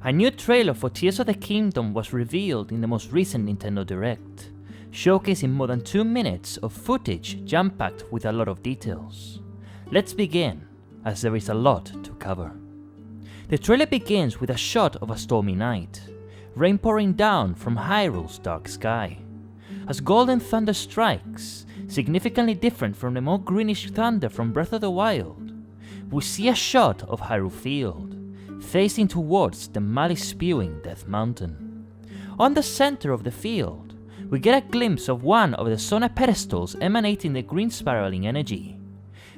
A new trailer for Tears of the Kingdom was revealed in the most recent Nintendo Direct, showcasing more than 2 minutes of footage jam-packed with a lot of details. Let's begin, as there is a lot to cover. The trailer begins with a shot of a stormy night, rain pouring down from Hyrule's dark sky. As golden thunder strikes, significantly different from the more greenish thunder from Breath of the Wild, we see a shot of Hyrule Field, facing towards the malice-spewing Death Mountain. On the center of the field, we get a glimpse of one of the Zonai pedestals emanating the green spiraling energy.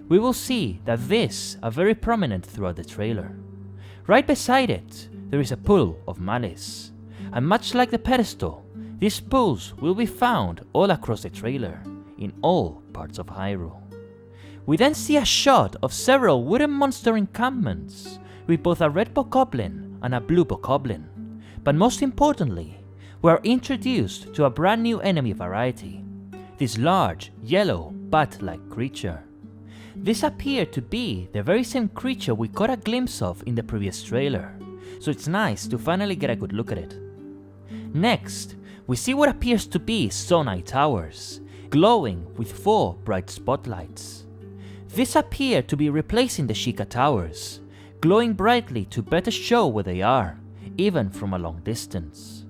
We will see that this are very prominent throughout the trailer. Right beside it, there is a pool of malice, and much like the pedestal, these pools will be found all across the trailer, in all parts of Hyrule. We then see a shot of several wooden monster encampments, with both a red bokoblin and a blue bokoblin, but most importantly, we are introduced to a brand new enemy variety, this large, yellow, bat-like creature. This appeared to be the very same creature we caught a glimpse of in the previous trailer, so it's nice to finally get a good look at it. Next, we see what appears to be Zonai towers, glowing with 4 bright spotlights. This appeared to be replacing the Sheikah towers, glowing brightly to better show where they are, even from a long distance.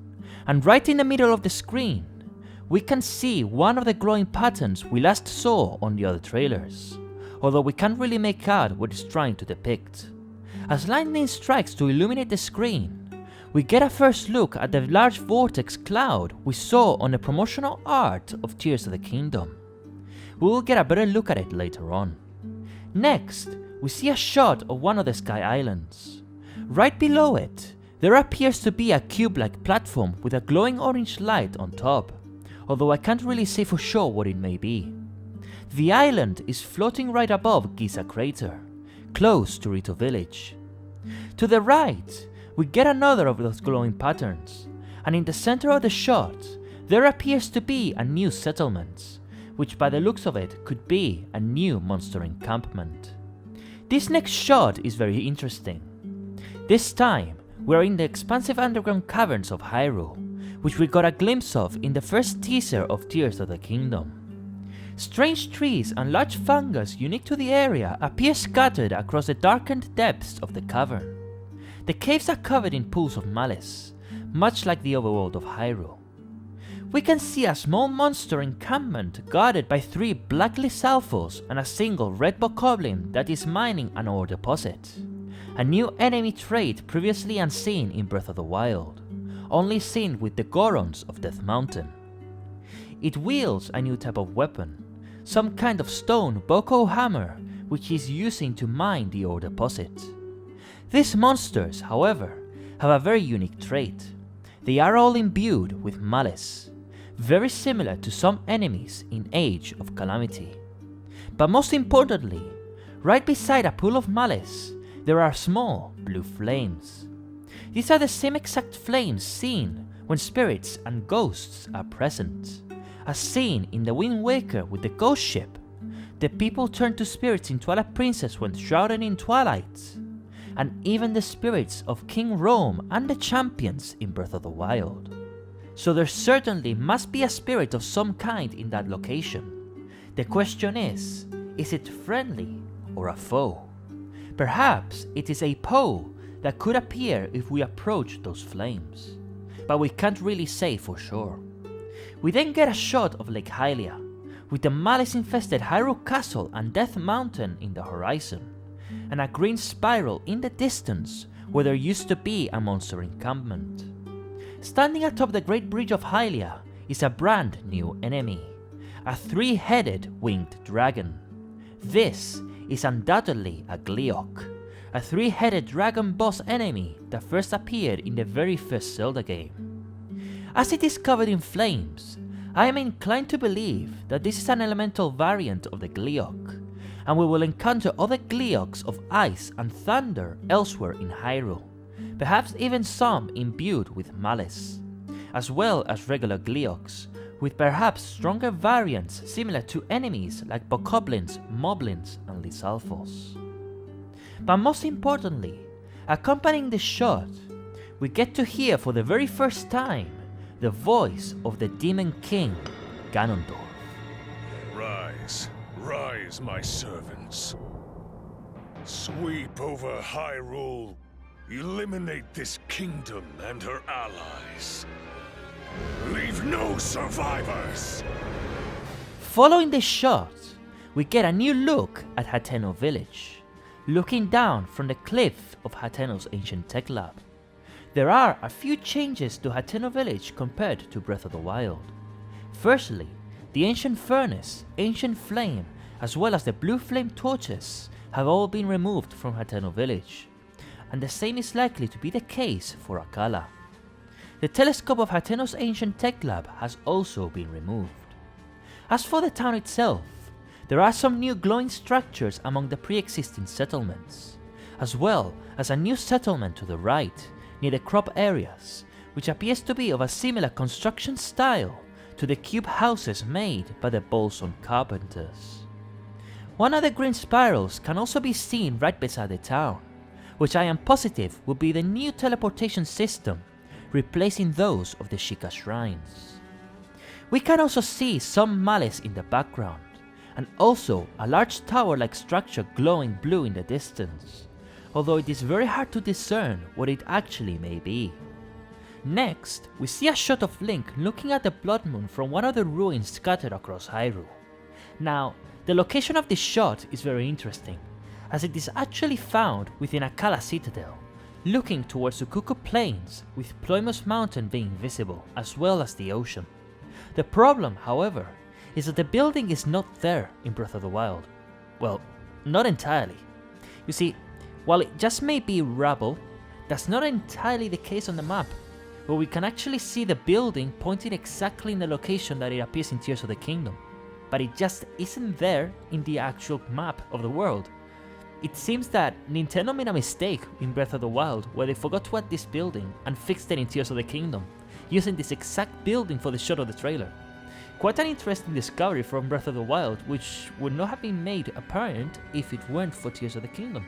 And right in the middle of the screen, we can see one of the glowing patterns we last saw on the other trailers, although we can't really make out what it's trying to depict. As lightning strikes to illuminate the screen, we get a first look at the large vortex cloud we saw on the promotional art of Tears of the Kingdom. We will get a better look at it later on. Next, we see a shot of one of the Sky Islands. Right below it, there appears to be a cube-like platform with a glowing orange light on top, although I can't really say for sure what it may be. The island is floating right above Giza Crater, close to Rito Village. To the right, we get another of those glowing patterns, and in the center of the shot, there appears to be a new settlement, which by the looks of it could be a new monster encampment. This next shot is very interesting. This time, we are in the expansive underground caverns of Hyrule, which we got a glimpse of in the first teaser of Tears of the Kingdom. Strange trees and large fungus unique to the area appear scattered across the darkened depths of the cavern. The caves are covered in pools of malice, much like the overworld of Hyrule. We can see a small monster encampment guarded by 3 black Lizalfos and a single red bokoblin that is mining an ore deposit. A new enemy trait previously unseen in Breath of the Wild, only seen with the Gorons of Death Mountain. It wields a new type of weapon, some kind of stone boko hammer which he is using to mine the ore deposit. These monsters, however, have a very unique trait. They are all imbued with malice, very similar to some enemies in Age of Calamity. But most importantly, right beside a pool of malice, there are small blue flames. These are the same exact flames seen when spirits and ghosts are present, as seen in the Wind Waker with the ghost ship. The people turn to spirits in Twilight Princess when shrouded in twilight, and even the spirits of King Rome and the champions in Breath of the Wild. So there certainly must be a spirit of some kind in that location. The question is it friendly or a foe? Perhaps it is a foe that could appear if we approach those flames, but we can't really say for sure. We then get a shot of Lake Hylia, with the malice-infested Hyrule Castle and Death Mountain in the horizon, and a green spiral in the distance where there used to be a monster encampment. Standing atop the Great Bridge of Hylia is a brand new enemy, a 3-headed winged dragon. This is undoubtedly a Gleeok, a 3-headed dragon boss enemy that first appeared in the very first Zelda game. As it is covered in flames, I am inclined to believe that this is an elemental variant of the Gleeok, and we will encounter other Gleeoks of ice and thunder elsewhere in Hyrule, perhaps even some imbued with malice, as well as regular Gleeoks, with perhaps stronger variants similar to enemies like Bokoblins, Moblins, and Lizalfos. But most importantly, accompanying this shot, we get to hear for the very first time the voice of the Demon King, Ganondorf. Rise, rise, my servants. Sweep over Hyrule. Eliminate this kingdom and her allies. Leave no survivors! Following this shot, we get a new look at Hateno village, looking down from the cliff of Hateno's ancient tech lab. There are a few changes to Hateno village compared to Breath of the Wild. Firstly, the ancient furnace, ancient flame, as well as the blue flame torches have all been removed from Hateno village, and the same is likely to be the case for Akkala. The telescope of Hateno's ancient tech lab has also been removed. As for the town itself, there are some new glowing structures among the pre-existing settlements, as well as a new settlement to the right, near the crop areas, which appears to be of a similar construction style to the cube houses made by the Bolson carpenters. One of the green spirals can also be seen right beside the town, which I am positive will be the new teleportation system, replacing those of the Sheikah shrines. We can also see some malice in the background, and also a large tower-like structure glowing blue in the distance, although it is very hard to discern what it actually may be. Next, we see a shot of Link looking at the blood moon from one of the ruins scattered across Hyrule. Now, the location of this shot is very interesting, as it is actually found within Akkala Citadel, looking towards Sukuku Plains, with Ploymus Mountain being visible, as well as the ocean. The problem, however, is that the building is not there in Breath of the Wild. Well, not entirely. You see, while it just may be rubble, that's not entirely the case on the map, where we can actually see the building pointing exactly in the location that it appears in Tears of the Kingdom, but it just isn't there in the actual map of the world. It seems that Nintendo made a mistake in Breath of the Wild where they forgot to add this building and fixed it in Tears of the Kingdom, using this exact building for the shot of the trailer. Quite an interesting discovery from Breath of the Wild, which would not have been made apparent if it weren't for Tears of the Kingdom.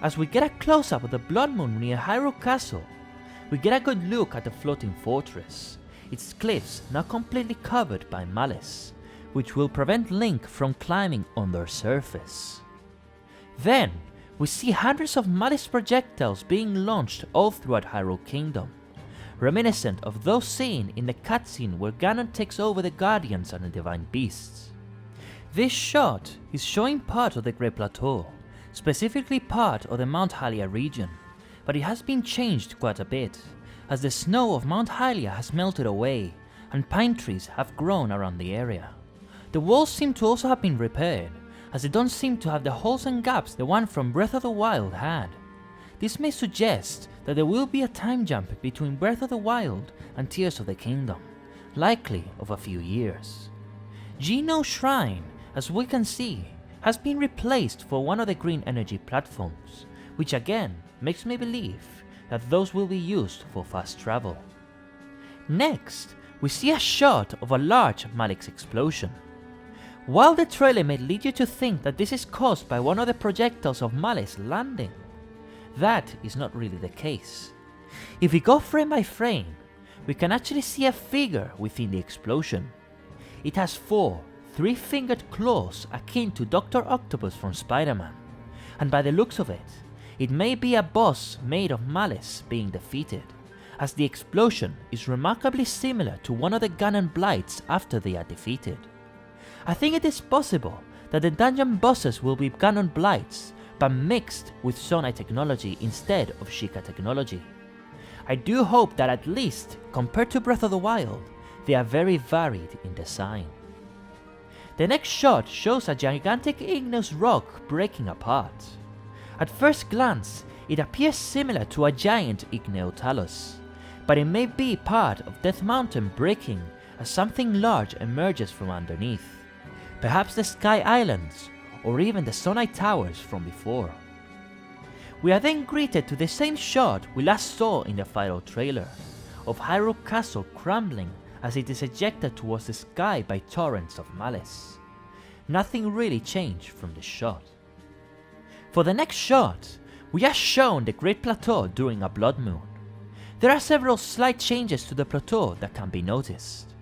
As we get a close-up of the Blood Moon near Hyrule Castle, we get a good look at the floating fortress, its cliffs now completely covered by malice, which will prevent Link from climbing on their surface. Then, we see hundreds of malice projectiles being launched all throughout Hyrule Kingdom, reminiscent of those seen in the cutscene where Ganon takes over the Guardians and the Divine Beasts. This shot is showing part of the Great Plateau, specifically part of the Mount Hylia region, but it has been changed quite a bit, as the snow of Mount Hylia has melted away and pine trees have grown around the area. The walls seem to also have been repaired, as they don't seem to have the holes and gaps the one from Breath of the Wild had. This may suggest that there will be a time jump between Breath of the Wild and Tears of the Kingdom, likely of a few years. Geno's Shrine, as we can see, has been replaced for one of the green energy platforms, which again makes me believe that those will be used for fast travel. Next, we see a shot of a large Malix explosion. While the trailer may lead you to think that this is caused by one of the projectiles of Malice landing, that is not really the case. If we go frame by frame, we can actually see a figure within the explosion. It has 4 three-fingered claws akin to Dr. Octopus from Spider-Man, and by the looks of it, it may be a boss made of malice being defeated, as the explosion is remarkably similar to one of the Ganon Blights after they are defeated. I think it is possible that the dungeon bosses will be Ganon Blights, but mixed with Zonai technology instead of Sheikah technology. I do hope that at least, compared to Breath of the Wild, they are very varied in design. The next shot shows a gigantic igneous rock breaking apart. At first glance, it appears similar to a giant Igneotalus, but it may be part of Death Mountain breaking as something large emerges from underneath. Perhaps the Sky Islands, or even the Zonai Towers from before. We are then greeted to the same shot we last saw in the final trailer, of Hyrule Castle crumbling as it is ejected towards the sky by torrents of malice. Nothing really changed from this shot. For the next shot, we are shown the Great Plateau during a blood moon. There are several slight changes to the plateau that can be noticed.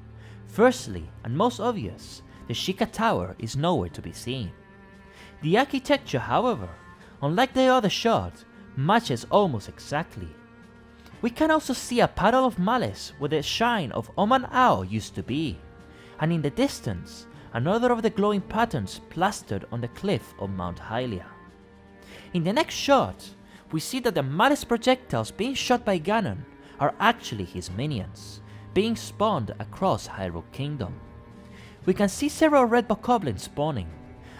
Firstly, and most obvious, the Sheikah Tower is nowhere to be seen. The architecture, however, unlike the other shot, matches almost exactly. We can also see a puddle of malice where the shrine of Oman Ao used to be, and in the distance, another of the glowing patterns plastered on the cliff of Mount Hylia. In the next shot, we see that the malice projectiles being shot by Ganon are actually his minions, being spawned across Hyrule Kingdom. We can see several red bokoblins spawning,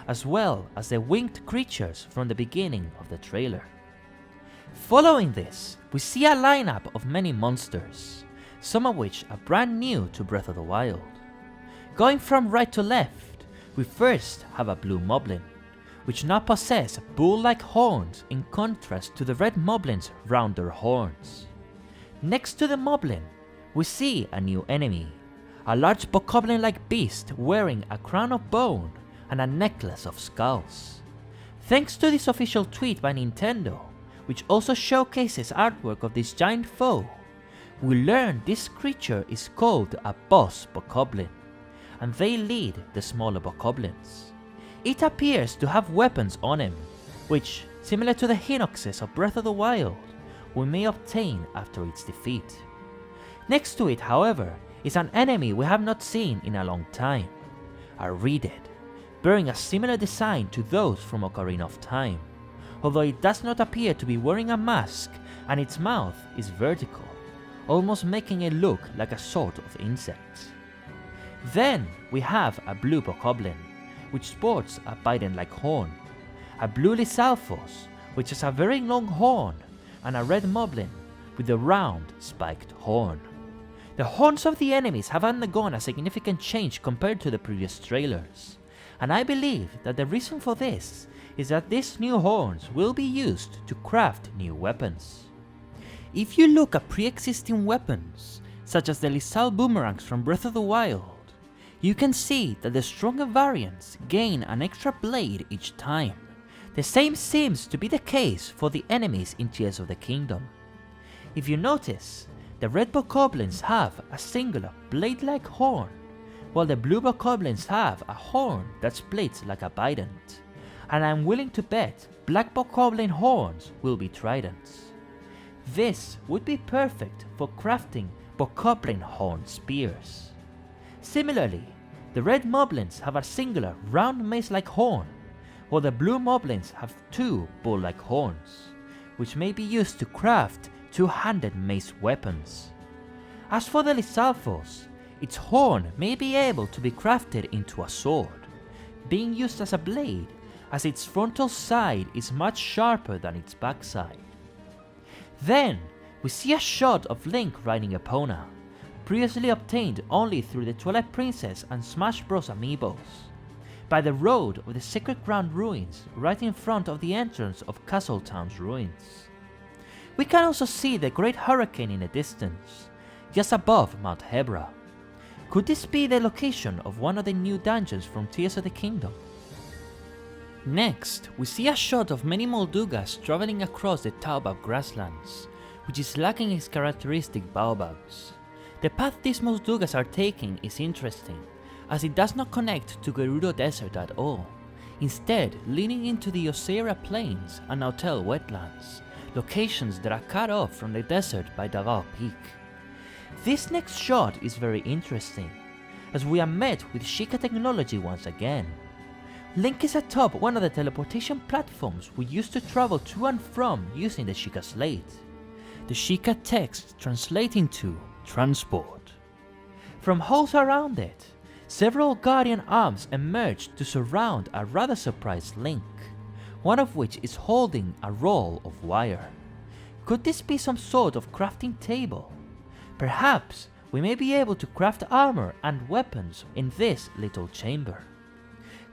as well as the winged creatures from the beginning of the trailer. Following this, we see a lineup of many monsters, some of which are brand new to Breath of the Wild. Going from right to left, we first have a blue moblin, which now possess bull-like horns in contrast to the red moblin's rounder horns. Next to the moblin, we see a new enemy, a large bokoblin-like beast wearing a crown of bone and a necklace of skulls. Thanks to this official tweet by Nintendo, which also showcases artwork of this giant foe, we learn this creature is called a boss bokoblin, and they lead the smaller bokoblins. It appears to have weapons on him, which, similar to the Hinoxes of Breath of the Wild, we may obtain after its defeat. Next to it, however, is an enemy we have not seen in a long time, a Reeded, bearing a similar design to those from Ocarina of Time, although it does not appear to be wearing a mask and its mouth is vertical, almost making it look like a sort of insect. Then we have a blue bokoblin, which sports a Biden-like horn, a blue Lizalfos, which has a very long horn, and a red moblin with a round spiked horn. The horns of the enemies have undergone a significant change compared to the previous trailers, and I believe that the reason for this is that these new horns will be used to craft new weapons. If you look at pre-existing weapons, such as the Lizal boomerangs from Breath of the Wild, you can see that the stronger variants gain an extra blade each time. The same seems to be the case for the enemies in Tears of the Kingdom. If you notice, the red bokoblins have a singular blade-like horn, while the blue bokoblins have a horn that splits like a bident, and I'm willing to bet black bokoblin horns will be tridents. This would be perfect for crafting bokoblin horn spears. Similarly, the red moblins have a singular round mace-like horn, while the blue moblins have two bull-like horns, which may be used to craft two-handed mace weapons. As for the Lizalfos, its horn may be able to be crafted into a sword, being used as a blade as its frontal side is much sharper than its backside. Then we see a shot of Link riding Epona, previously obtained only through the Twilight Princess and Smash Bros amiibos, by the road of the Sacred Ground ruins right in front of the entrance of Castletown's ruins. We can also see the Great Hurricane in the distance, just above Mount Hebra. Could this be the location of one of the new dungeons from Tears of the Kingdom? Next, we see a shot of many Moldugas traveling across the Taobab grasslands, which is lacking its characteristic baobabs. The path these Moldugas are taking is interesting, as it does not connect to Gerudo Desert at all, instead leaning into the Oseira Plains and Nautel wetlands, locations that are cut off from the desert by Davao Peak. This next shot is very interesting, as we are met with Sheikah technology once again. Link is atop one of the teleportation platforms we used to travel to and from using the Sheikah Slate, the Sheikah text translating to transport. From holes around it, several guardian arms emerge to surround a rather surprised Link, one of which is holding a roll of wire. Could this be some sort of crafting table? Perhaps we may be able to craft armor and weapons in this little chamber.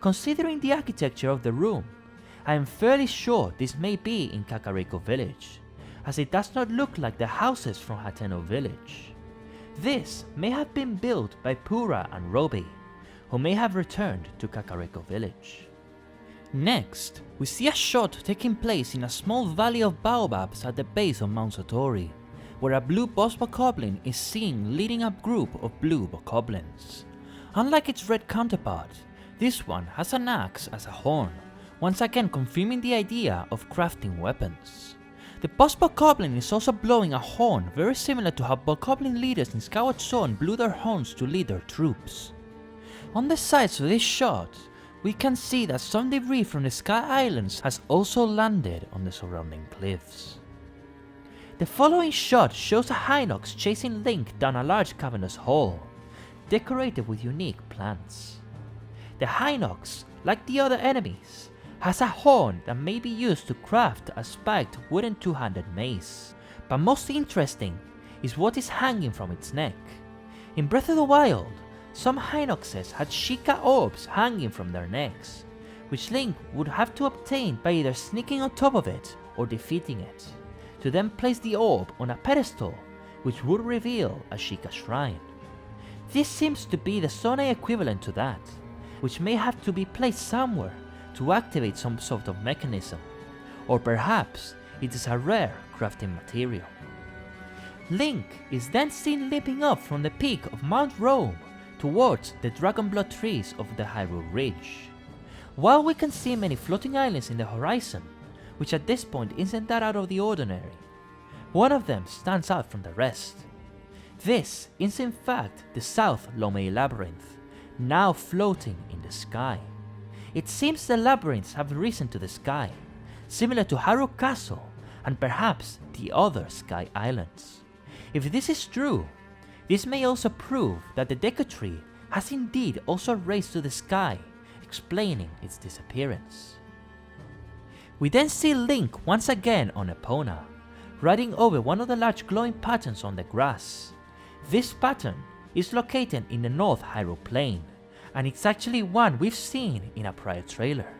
Considering the architecture of the room, I am fairly sure this may be in Kakariko Village, as it does not look like the houses from Hateno Village. This may have been built by Pura and Roby, who may have returned to Kakariko Village. Next, we see a shot taking place in a small valley of baobabs at the base of Mount Satori, where a blue boss bokoblin is seen leading a group of blue bokoblins. Unlike its red counterpart, this one has an axe as a horn, once again confirming the idea of crafting weapons. The boss bokoblin is also blowing a horn very similar to how bokoblin leaders in Skyward Sword blew their horns to lead their troops. On the sides of this shot, we can see that some debris from the Sky Islands has also landed on the surrounding cliffs. The following shot shows a Hinox chasing Link down a large cavernous hall, decorated with unique plants. The Hinox, like the other enemies, has a horn that may be used to craft a spiked wooden two-handed mace, but most interesting is what is hanging from its neck. In Breath of the Wild, some Hinoxes had Sheikah orbs hanging from their necks, which Link would have to obtain by either sneaking on top of it or defeating it, to then place the orb on a pedestal which would reveal a Sheikah shrine. This seems to be the Zonai equivalent to that, which may have to be placed somewhere to activate some sort of mechanism, or perhaps it is a rare crafting material. Link is then seen leaping up from the peak of Mount Rome towards the Dragonblood trees of the Hyrule Ridge. While we can see many floating islands in the horizon, which at this point isn't that out of the ordinary, one of them stands out from the rest. This is in fact the South Lomei Labyrinth, now floating in the sky. It seems the labyrinths have risen to the sky, similar to Hyrule Castle and perhaps the other Sky Islands. If this is true, this may also prove that the Deku Tree has indeed also raised to the sky, explaining its disappearance. We then see Link once again on Epona, riding over one of the large glowing patterns on the grass. This pattern is located in the North Hyrule Plain, and it's actually one we've seen in a prior trailer.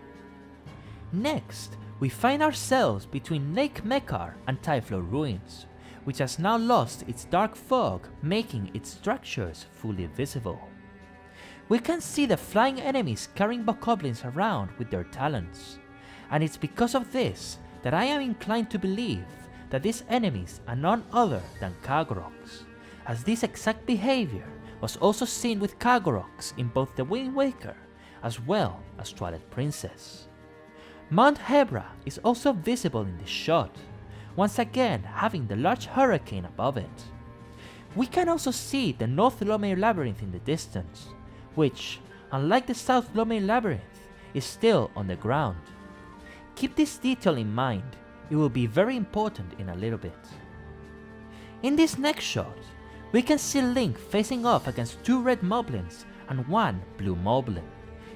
Next, we find ourselves between Lake Mekar and Typhlow Ruins, which has now lost its dark fog, making its structures fully visible. We can see the flying enemies carrying bokoblins around with their talons, and it's because of this that I am inclined to believe that these enemies are none other than Kagoroks, as this exact behavior was also seen with Kagoroks in both The Wind Waker as well as Twilight Princess. Mount Hebra is also visible in this shot, once again having the large hurricane above it. We can also see the North Lomei Labyrinth in the distance, which, unlike the South Lomei Labyrinth, is still on the ground. Keep this detail in mind, it will be very important in a little bit. In this next shot, we can see Link facing off against two red moblins and one blue moblin,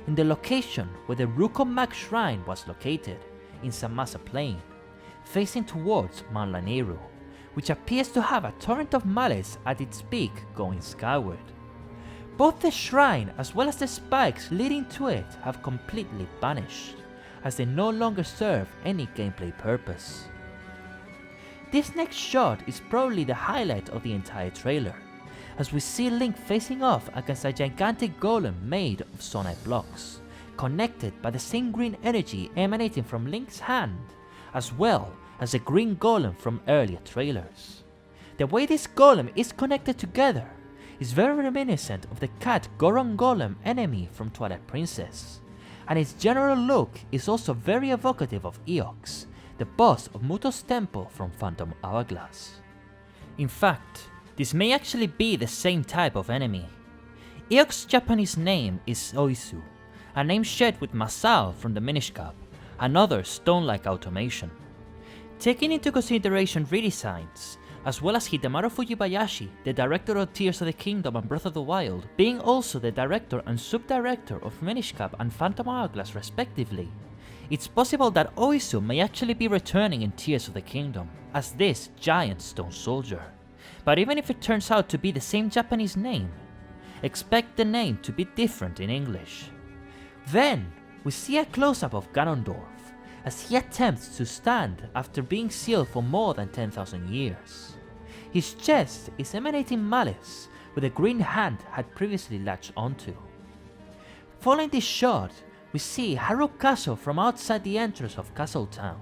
in the location where the Ruko-Mak Shrine was located, in Samasa Plain, facing towards Mount Laniru, which appears to have a torrent of malice at its peak going skyward. Both the shrine as well as the spikes leading to it have completely vanished, as they no longer serve any gameplay purpose. This next shot is probably the highlight of the entire trailer, as we see Link facing off against a gigantic golem made of Zonai blocks, connected by the same green energy emanating from Link's hand, as well as the green golem from earlier trailers. The way this golem is connected together is very reminiscent of the cat Goron Golem enemy from Twilight Princess, and its general look is also very evocative of Eox, the boss of Muto's temple from Phantom Hourglass. In fact, this may actually be the same type of enemy. Eox's Japanese name is Oisu, a name shared with Masao from the Minish Cap, another stone-like automation. Taking into consideration redesigns, as well as Hidemaru Fujibayashi, the director of Tears of the Kingdom and Breath of the Wild, being also the director and sub-director of Minish Cap and Phantom Hourglass respectively, it's possible that Oisu may actually be returning in Tears of the Kingdom as this giant stone soldier. But even if it turns out to be the same Japanese name, expect the name to be different in English. Then, we see a close-up of Ganondorf, as he attempts to stand after being sealed for more than 10,000 years. His chest is emanating malice, where the green hand had previously latched onto. Following this shot, we see Hyrule Castle from outside the entrance of Castle Town,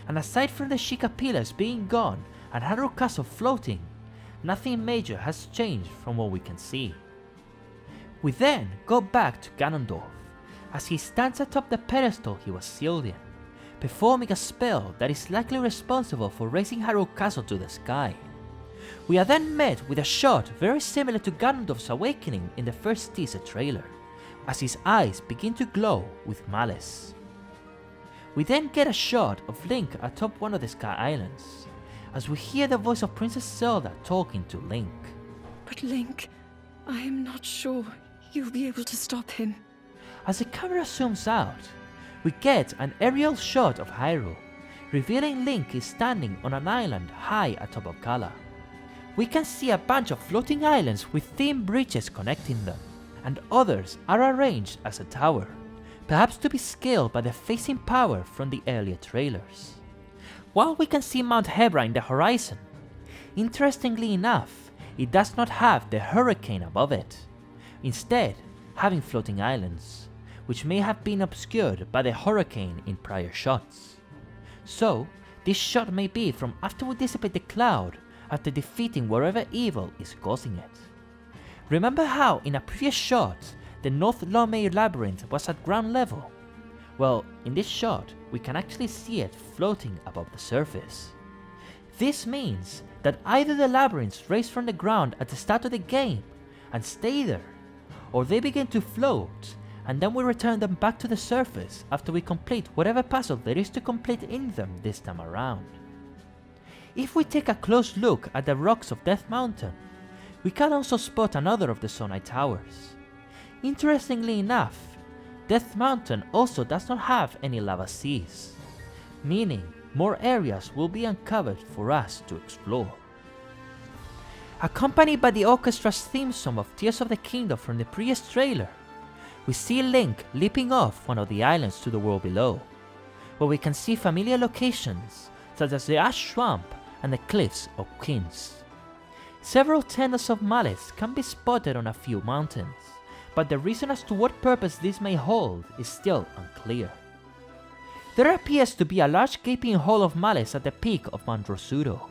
and aside from the Sheikah pillars being gone and Hyrule Castle floating, nothing major has changed from what we can see. We then go back to Ganondorf, as he stands atop the pedestal he was sealed in, performing a spell that is likely responsible for raising Hyrule Castle to the sky. We are then met with a shot very similar to Ganondorf's awakening in the first teaser trailer, as his eyes begin to glow with malice. We then get a shot of Link atop one of the Sky Islands, as we hear the voice of Princess Zelda talking to Link. But Link, I am not sure you'll be able to stop him. As the camera zooms out, we get an aerial shot of Hyrule, revealing Link is standing on an island high atop of Kala. We can see a bunch of floating islands with thin bridges connecting them, and others are arranged as a tower, perhaps to be scaled by the phasing power from the earlier trailers. While we can see Mount Hebra in the horizon, interestingly enough, it does not have the hurricane above it, instead having floating islands, which may have been obscured by the hurricane in prior shots. So, this shot may be from after we dissipate the cloud after defeating whatever evil is causing it. Remember how in a previous shot, the North Lome Labyrinth was at ground level? Well, in this shot, we can actually see it floating above the surface. This means that either the labyrinths raise from the ground at the start of the game and stay there, or they begin to float and then we return them back to the surface after we complete whatever puzzle there is to complete in them this time around. If we take a close look at the rocks of Death Mountain, we can also spot another of the Zonai towers. Interestingly enough, Death Mountain also does not have any lava seas, meaning more areas will be uncovered for us to explore. Accompanied by the orchestra's theme song of Tears of the Kingdom from the previous trailer, we see Link leaping off one of the islands to the world below, where we can see familiar locations such as the Ash Swamp and the Cliffs of Kings. Several tendons of malice can be spotted on a few mountains, but the reason as to what purpose this may hold is still unclear. There appears to be a large gaping hole of malice at the peak of Mount Rosuro,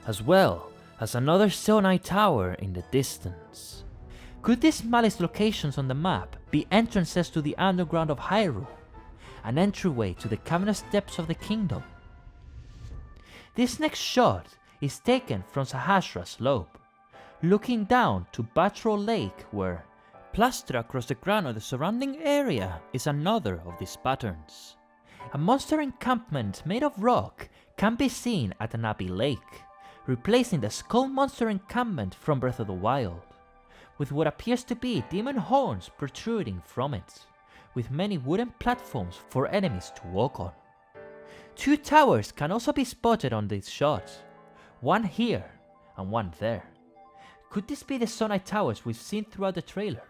as well as another Zonai tower in the distance. Could these malice locations on the map be entrances to the underground of Hyrule, an entryway to the cavernous depths of the kingdom? This next shot is taken from Sahasra Slope, looking down to Batroll Lake where, plastered across the ground of the surrounding area, is another of these patterns. A monster encampment made of rock can be seen at Anabi Lake, replacing the skull monster encampment from Breath of the Wild, with what appears to be demon horns protruding from it, with many wooden platforms for enemies to walk on. Two towers can also be spotted on this shot, one here and one there. Could this be the Zonai towers we've seen throughout the trailer?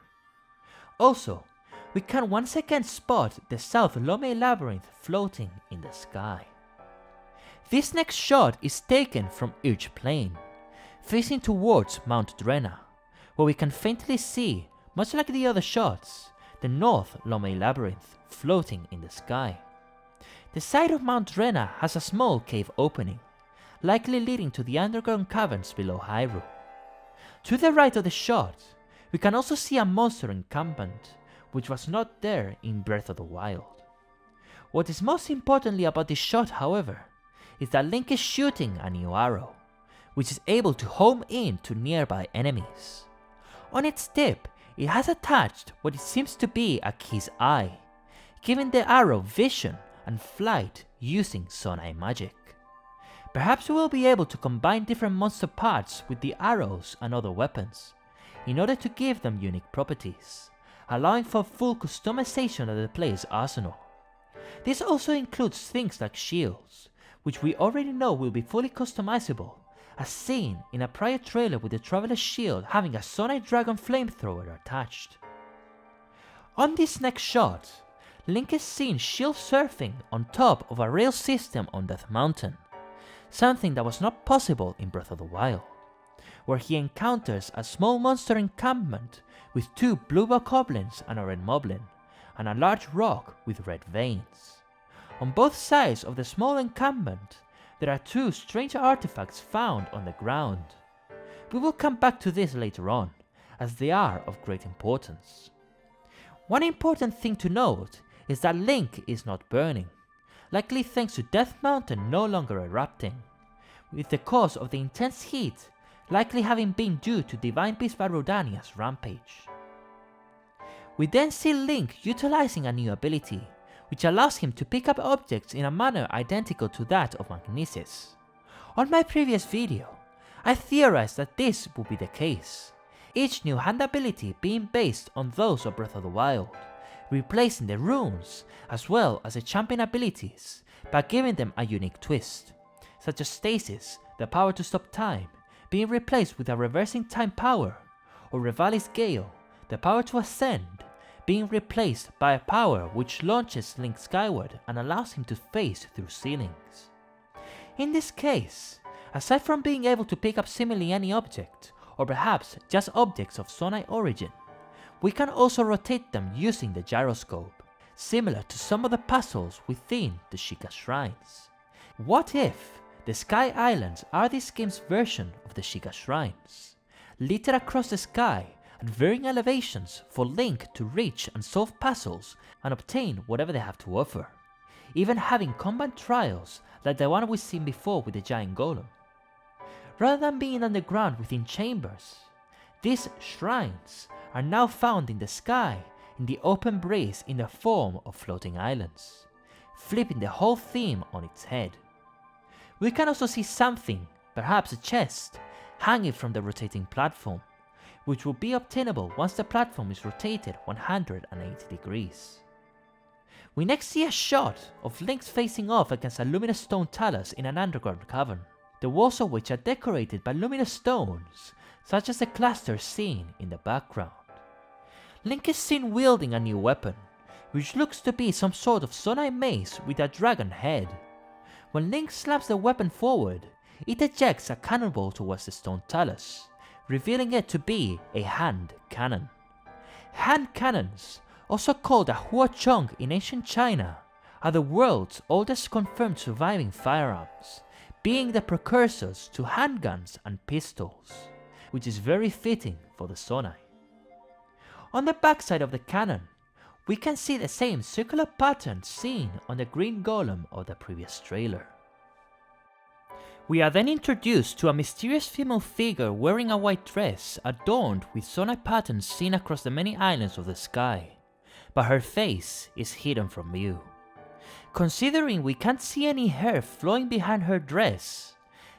Also, we can once again spot the South Lome Labyrinth floating in the sky. This next shot is taken from Irge Plain, facing towards Mount Drena, where we can faintly see, much like the other shots, the North Lome Labyrinth floating in the sky. The side of Mount Drena has a small cave opening, likely leading to the underground caverns below Hyrule. To the right of the shot, we can also see a monster encampment, which was not there in Breath of the Wild. What is most importantly about this shot, however, is that Link is shooting a new arrow, which is able to home in to nearby enemies. On its tip, it has attached what it seems to be a key's eye, giving the arrow vision and flight using Zonai magic. Perhaps we will be able to combine different monster parts with the arrows and other weapons, in order to give them unique properties, allowing for full customization of the player's arsenal. This also includes things like shields, which we already know will be fully customizable, as seen in a prior trailer with the Traveler's Shield having a Zonai Dragon flamethrower attached. On this next shot, Link is seen shield surfing on top of a rail system on Death Mountain, something that was not possible in Breath of the Wild, where he encounters a small monster encampment with two blue bokoblins and a red moblin, and a large rock with red veins. On both sides of the small encampment, there are two strange artifacts found on the ground. We will come back to this later on, as they are of great importance. One important thing to note is that Link is not burning, likely thanks to Death Mountain no longer erupting, with the cause of the intense heat likely having been due to Divine Beast Rodania's rampage. We then see Link utilizing a new ability, which allows him to pick up objects in a manner identical to that of Magnesis. On my previous video, I theorized that this would be the case, each new hand ability being based on those of Breath of the Wild, replacing the runes as well as the champion abilities, but giving them a unique twist, such as Stasis, the power to stop time, being replaced with a reversing time power, or Revali's Gale, the power to ascend, being replaced by a power which launches Link skyward and allows him to phase through ceilings. In this case, aside from being able to pick up seemingly any object, or perhaps just objects of Zonai origin, we can also rotate them using the gyroscope, similar to some of the puzzles within the Sheikah Shrines. What if the Sky Islands are this game's version of the Sheikah Shrines, littered across the sky at varying elevations for Link to reach and solve puzzles and obtain whatever they have to offer, even having combat trials like the one we've seen before with the giant golem. Rather than being underground within chambers, these shrines are now found in the sky in the open breeze in the form of floating islands, flipping the whole theme on its head. We can also see something, perhaps a chest, hanging from the rotating platform, which will be obtainable once the platform is rotated 180 degrees. We next see a shot of Link facing off against a luminous stone talus in an underground cavern, the walls of which are decorated by luminous stones, such as the clusters seen in the background. Link is seen wielding a new weapon, which looks to be some sort of Zonai mace with a dragon head. When Link slaps the weapon forward, it ejects a cannonball towards the stone talus, revealing it to be a hand cannon. Hand cannons, also called a huachong in ancient China, are the world's oldest confirmed surviving firearms, being the precursors to handguns and pistols, which is very fitting for the Zonai. On the backside of the cannon, we can see the same circular pattern seen on the green golem of the previous trailer. We are then introduced to a mysterious female figure wearing a white dress adorned with Zonai patterns seen across the many islands of the sky, but her face is hidden from view. Considering we can't see any hair flowing behind her dress,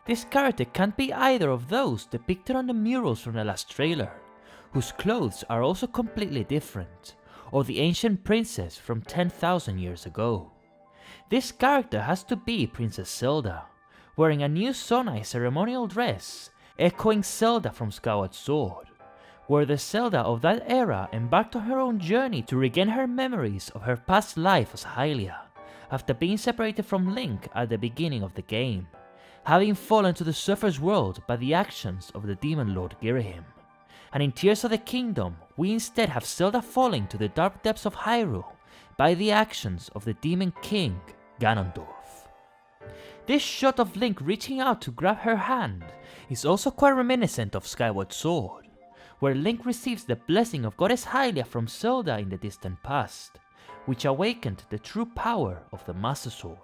this character can't be either of those depicted on the murals from the last trailer, whose clothes are also completely different, or the ancient princess from 10,000 years ago. This character has to be Princess Zelda, wearing a new Zonai ceremonial dress, echoing Zelda from Skyward Sword, where the Zelda of that era embarked on her own journey to regain her memories of her past life as Hylia, after being separated from Link at the beginning of the game, having fallen to the Surfer's world by the actions of the Demon Lord Girahim. And in Tears of the Kingdom, we instead have Zelda falling to the dark depths of Hyrule by the actions of the Demon King, Ganondorf. This shot of Link reaching out to grab her hand is also quite reminiscent of Skyward Sword, where Link receives the blessing of Goddess Hylia from Zelda in the distant past, which awakened the true power of the Master Sword.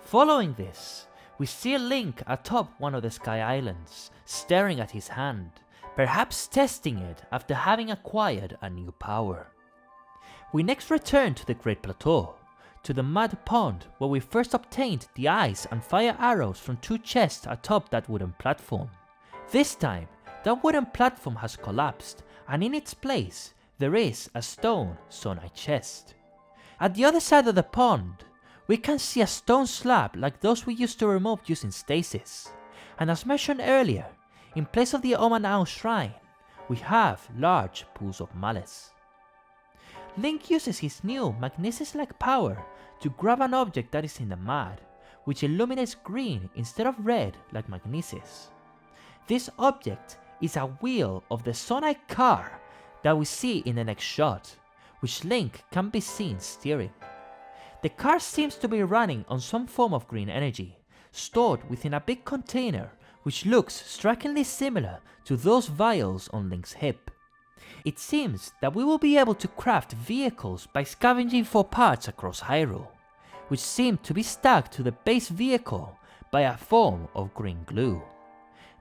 Following this, we see Link atop one of the Sky Islands, staring at his hand, perhaps testing it after having acquired a new power. We next return to the Great Plateau, to the mud pond where we first obtained the ice and fire arrows from two chests atop that wooden platform. This time, that wooden platform has collapsed, and in its place, there is a stone Zonai chest. At the other side of the pond, we can see a stone slab like those we used to remove using stasis, and as mentioned earlier, in place of the Omanao shrine, we have large pools of malice. Link uses his new Magnesis-like power to grab an object that is in the mud, which illuminates green instead of red like Magnesis. This object is a wheel of the Zonai car that we see in the next shot, which Link can be seen steering. The car seems to be running on some form of green energy, stored within a big container which looks strikingly similar to those vials on Link's hip. It seems that we will be able to craft vehicles by scavenging for parts across Hyrule, which seem to be stuck to the base vehicle by a form of green glue.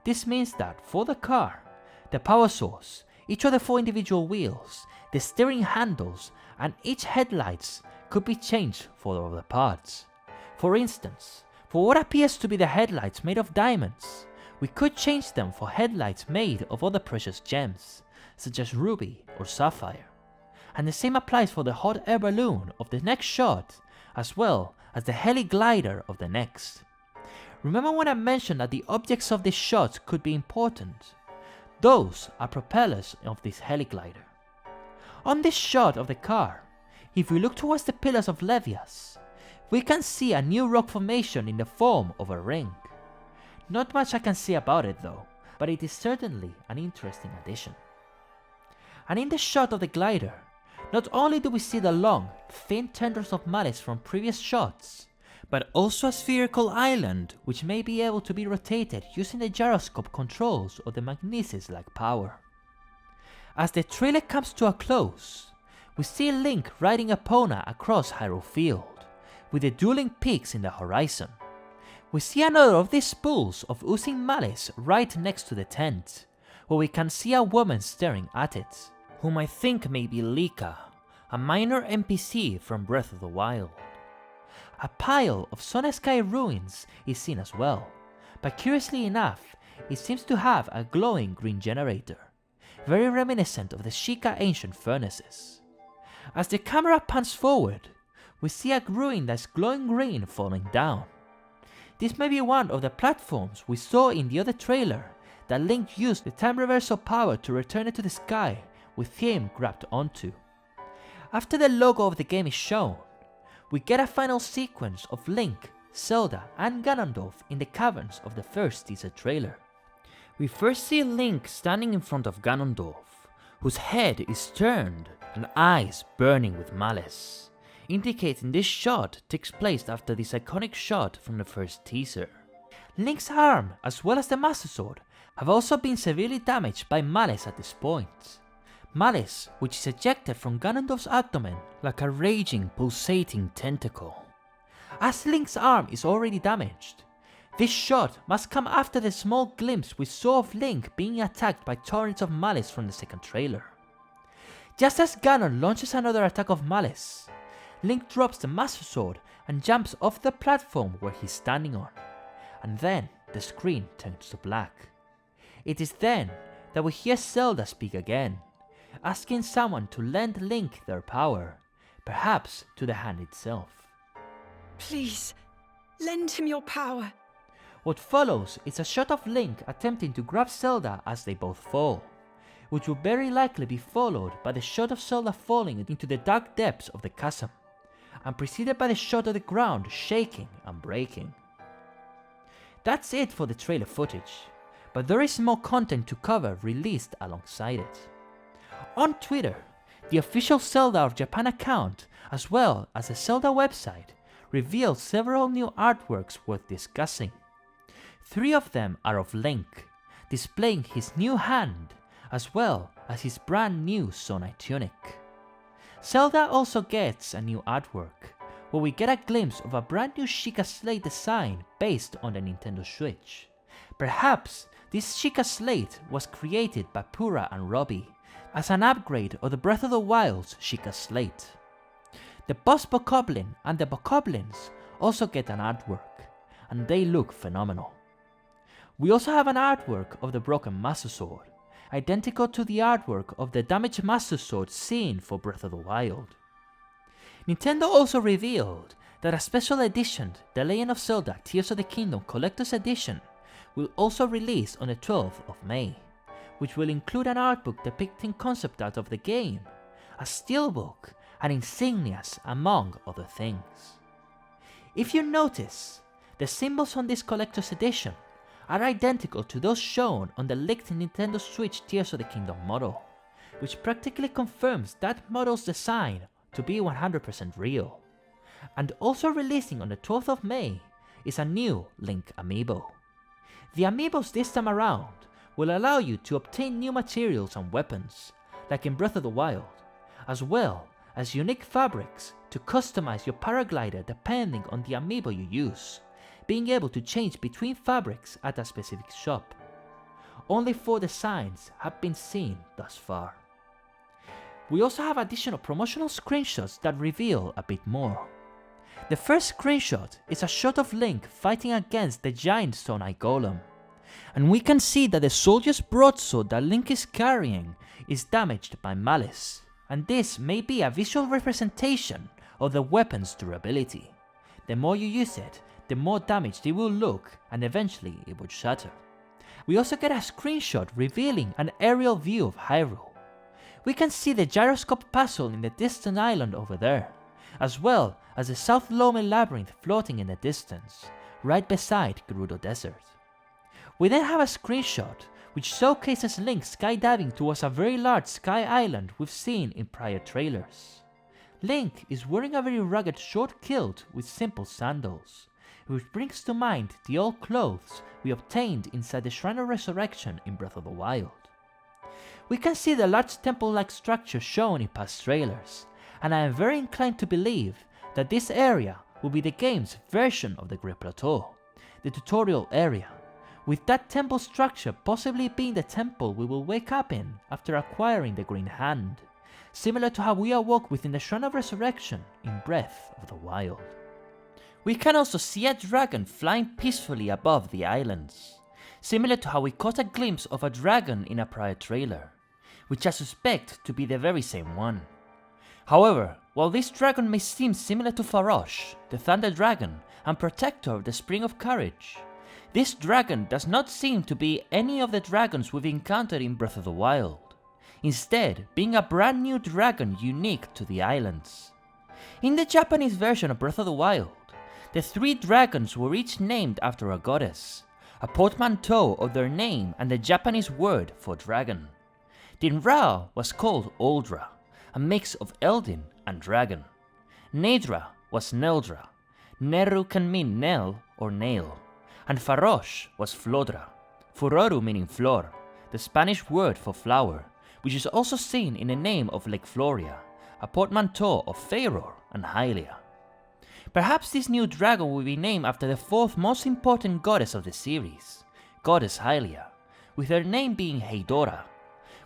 This means that for the car, the power source, each of the 4 individual wheels, the steering handles, and each headlights could be changed for other parts. For instance, for what appears to be the headlights made of diamonds, we could change them for headlights made of other precious gems, such as ruby or sapphire. And the same applies for the hot air balloon of the next shot, as well as the heli glider of the next. Remember when I mentioned that the objects of this shot could be important? Those are propellers of this heli glider. On this shot of the car, if we look towards the pillars of Levias, we can see a new rock formation in the form of a ring. Not much I can say about it though, but it is certainly an interesting addition. And in the shot of the glider, not only do we see the long, thin tendrils of malice from previous shots, but also a spherical island which may be able to be rotated using the gyroscope controls of the magnesis-like power. As the trailer comes to a close, we see Link riding Epona across Hyrule Field, with the dueling peaks in the horizon. We see another of these spools of oozing malice right next to the tent, where we can see a woman staring at it, whom I think may be Lika, a minor NPC from Breath of the Wild. A pile of Zonai Sky ruins is seen as well, but curiously enough, it seems to have a glowing green generator, very reminiscent of the Sheikah ancient furnaces. As the camera pans forward, we see a ruin that's glowing green falling down. This may be one of the platforms we saw in the other trailer that Link used the time reversal power to return it to the sky with him grabbed onto. After the logo of the game is shown, we get a final sequence of Link, Zelda and Ganondorf in the caverns of the first teaser trailer. We first see Link standing in front of Ganondorf, whose head is turned and eyes burning with malice, indicating this shot takes place after this iconic shot from the first teaser. Link's arm as well as the Master Sword have also been severely damaged by malice at this point. Malice which is ejected from Ganondorf's abdomen like a raging, pulsating tentacle. As Link's arm is already damaged, this shot must come after the small glimpse we saw of Link being attacked by torrents of malice from the second trailer. Just as Ganon launches another attack of malice, Link drops the Master Sword and jumps off the platform where he's standing on, and then the screen turns to black. It is then that we hear Zelda speak again, asking someone to lend Link their power, perhaps to the hand itself. Please, lend him your power. What follows is a shot of Link attempting to grab Zelda as they both fall, which will very likely be followed by the shot of Zelda falling into the dark depths of the chasm, and preceded by the shot of the ground shaking and breaking. That's it for the trailer footage, but there is more content to cover released alongside it. On Twitter, the official Zelda of Japan account, as well as the Zelda website, revealed several new artworks worth discussing. 3 of them are of Link, displaying his new hand, as well as his brand new Zonai tunic. Zelda also gets a new artwork, where we get a glimpse of a brand new Sheikah Slate design based on the Nintendo Switch. Perhaps this Sheikah Slate was created by Pura and Robbie, as an upgrade of the Breath of the Wild's Sheikah Slate. The boss Bokoblin and the Bokoblins also get an artwork, and they look phenomenal. We also have an artwork of the broken Master Sword, identical to the artwork of the damaged Master Sword seen for Breath of the Wild. Nintendo also revealed that a special edition, The Legend of Zelda Tears of the Kingdom Collector's Edition, will also release on the 12th of May, which will include an artbook depicting concept art of the game, a steelbook, and insignias among other things. If you notice, the symbols on this collector's edition are identical to those shown on the leaked Nintendo Switch Tears of the Kingdom model, which practically confirms that model's design to be 100% real. And also releasing on the 12th of May is a new Link amiibo. The amiibos this time around will allow you to obtain new materials and weapons, like in Breath of the Wild, as well as unique fabrics to customize your paraglider depending on the amiibo you use, being able to change between fabrics at a specific shop. Only 4 designs have been seen thus far. We also have additional promotional screenshots that reveal a bit more. The first screenshot is a shot of Link fighting against the giant Zonai Golem, and we can see that the soldier's broadsword that Link is carrying is damaged by malice, and this may be a visual representation of the weapon's durability. The more you use it, the more damaged it will look, and eventually it would shatter. We also get a screenshot revealing an aerial view of Hyrule. We can see the gyroscope puzzle in the distant island over there, as well as the South Lome labyrinth floating in the distance, right beside Gerudo Desert. We then have a screenshot which showcases Link skydiving towards a very large sky island we've seen in prior trailers. Link is wearing a very rugged short kilt with simple sandals, which brings to mind the old clothes we obtained inside the Shrine of Resurrection in Breath of the Wild. We can see the large temple-like structure shown in past trailers, and I am very inclined to believe that this area will be the game's version of the Great Plateau, the tutorial area, with that temple structure possibly being the temple we will wake up in after acquiring the Green Hand, similar to how we awoke within the Shrine of Resurrection in Breath of the Wild. We can also see a dragon flying peacefully above the islands, similar to how we caught a glimpse of a dragon in a prior trailer, which I suspect to be the very same one. However, while this dragon may seem similar to Farosh, the Thunder Dragon and protector of the Spring of Courage, this dragon does not seem to be any of the dragons we've encountered in Breath of the Wild, instead being a brand new dragon unique to the islands. In the Japanese version of Breath of the Wild, the 3 dragons were each named after a goddess, a portmanteau of their name and the Japanese word for dragon. Dinra was called Oldra, a mix of Eldin and dragon. Nedra was Neldra, Neru can mean Nel or nail, and Farosh was Flodra, Furoru meaning floor, the Spanish word for flower, which is also seen in the name of Lake Floria, a portmanteau of Faeror and Hylia. Perhaps this new dragon will be named after the 4th most important goddess of the series, Goddess Hylia, with her name being Heidora,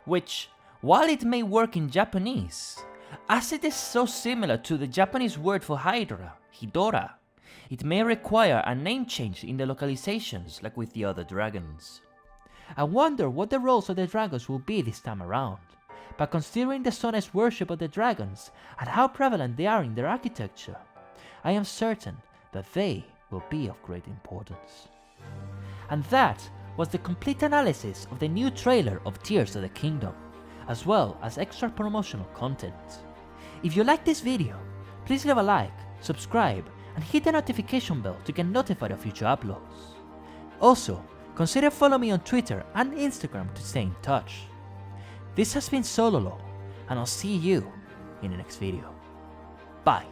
which, while it may work in Japanese, as it is so similar to the Japanese word for Hydra, Hidora, it may require a name change in the localizations like with the other dragons. I wonder what the roles of the dragons will be this time around, but considering the Zonai's worship of the dragons and how prevalent they are in their architecture, I am certain that they will be of great importance. And that was the complete analysis of the new trailer of Tears of the Kingdom, as well as extra promotional content. If you like this video, please leave a like, subscribe, and hit the notification bell to get notified of future uploads. Also, consider following me on Twitter and Instagram to stay in touch. This has been Solo Lore, and I'll see you in the next video. Bye.